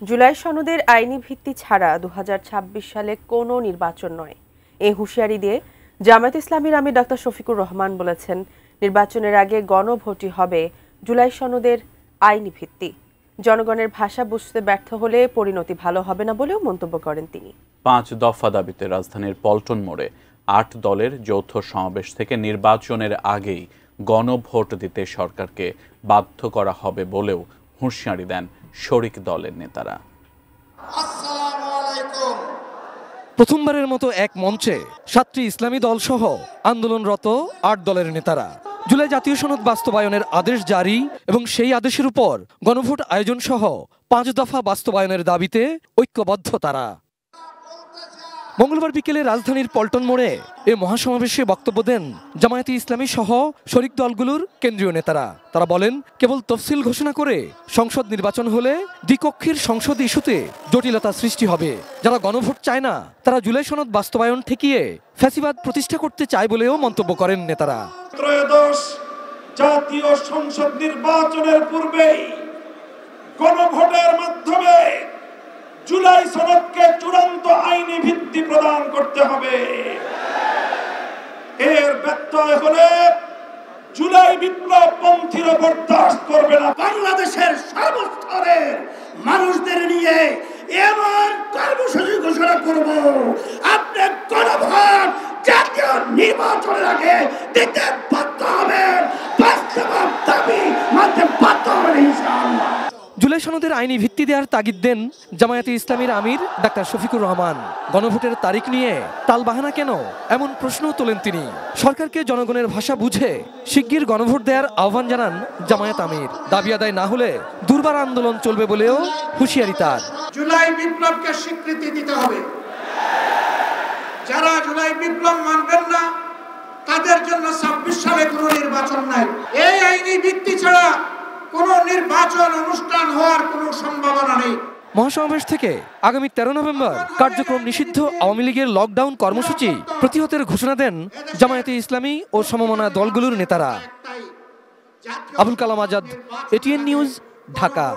জুলাই সনদের আইনি ভিত্তি ছাড়া 2026 সালে কোনো নির্বাচন নয়, এই হুঁশিয়ারি দিয়ে জামায়াতে ইসলামীর আমির ডক্টর শফিকুর রহমান বলেছেন, নির্বাচনের আগে গণভোটই হবে জুলাই সনদের আইনি ভিত্তি। জনগণের ভাষা বুঝতে ব্যর্থ হলে পরিণতি ভালো হবে না বলেও মন্তব্য করেন তিনি। 5 দফা দাবিতে রাজধানীর পল্টন মোড়ে 8 দলের যৌথ সমাবেশ থেকে নির্বাচনের আগেই গণভোট দিতে সরকারকে বাধ্য করা হবে বলেও হুঁশিয়ারি দেন শরিক দলের নেতারা। প্রথমবারের মতো এক মঞ্চে 7টি ইসলামী দল সহ আন্দোলনরত 8 দলের নেতারা জুলাই জাতীয় সনদ বাস্তবায়নের আদেশ জারি এবং সেই আদেশের উপর গণভোট আয়োজন সহ 5 দফা বাস্তবায়নের দাবিতে ঐক্যবদ্ধ তারা। মঙ্গলবার বিকেলে রাজধানীর পল্টন মোড়ে এ মহাসমাবেশে বক্তব্য দেন জামায়াতে ইসলামী সহ শরিক দলগুলোর কেন্দ্রীয় নেতারা। তারা বলেন, কেবল তফসিল ঘোষণা করে সংসদ নির্বাচন হলে দ্বিকক্ষের সংসদ ইস্যুতে জটিলতা সৃষ্টি হবে। যারা গণভোট চায় না তারা জুলাই সনদ বাস্তবায়ন ঠেকিয়ে ফ্যাসিবাদ প্রতিষ্ঠা করতে চায় বলেও মন্তব্য করেন নেতারা। ত্রয়োদশ জাতীয় সংসদ নির্বাচনের পূর্বেই গণভোটের মাধ্যমে জুলাই সনদকে চূড়ান্ত আইনি ভিত্তি প্রদান করতে হবে। এর ব্যত্যয় হলে জুলাই বিপ্লব পন্থীরা বরদাস্ত করবে না। বাংলাদেশের সর্বস্তরের মানুষদের নিয়ে এমন কর্মসূচি ঘোষণা করব, আপনি গণভোট জাতীয় নির্বাচনের আগে দিতে বাধ্য হবেন, বাস্তব দাবি মানতে বাধ্য হবেন ইনশাআল্লাহ। জুলাই সনদের আইনি ভিত্তি দেওয়ার তাগিদ দেন জামায়াতে ইসলামীর আমির ডাক্তার শফিকুর রহমান। গণভোটের তারিখ নিয়ে টালবাহানা কেন, এমন প্রশ্নও তোলেন তিনি। সরকারকে জনগণের ভাষা বুঝে শিগগির গণভোট দেওয়ার আহ্বান জানান জামায়াত আমির। দাবি আদায় না হলে দুর্বার আন্দোলন চলবে বলেও হুঁশিয়ারি তার। জুলাই বিপ্লবকে স্বীকৃতি দিতে হবে। যারা জুলাই বিপ্লব মানবেন না তাদের জন্য 26 সালে কোনো নির্বাচন নাই। এই আইনি ভিত্তি ছাড়া কোনো নির্বাচন অনুষ্ঠান হওয়ার কোনো সম্ভাবনা নেই। মহাসমাবেশ থেকে আগামী 13 নভেম্বর কার্যক্রম নিষিদ্ধ আওয়ামী লীগের লকডাউন কর্মসূচি প্রতিহতের ঘোষণা দেন জামায়াতে ইসলামী ও সমমনা দলগুলোর নেতারা। Abul Kalam Azad, ATN news, Dhaka.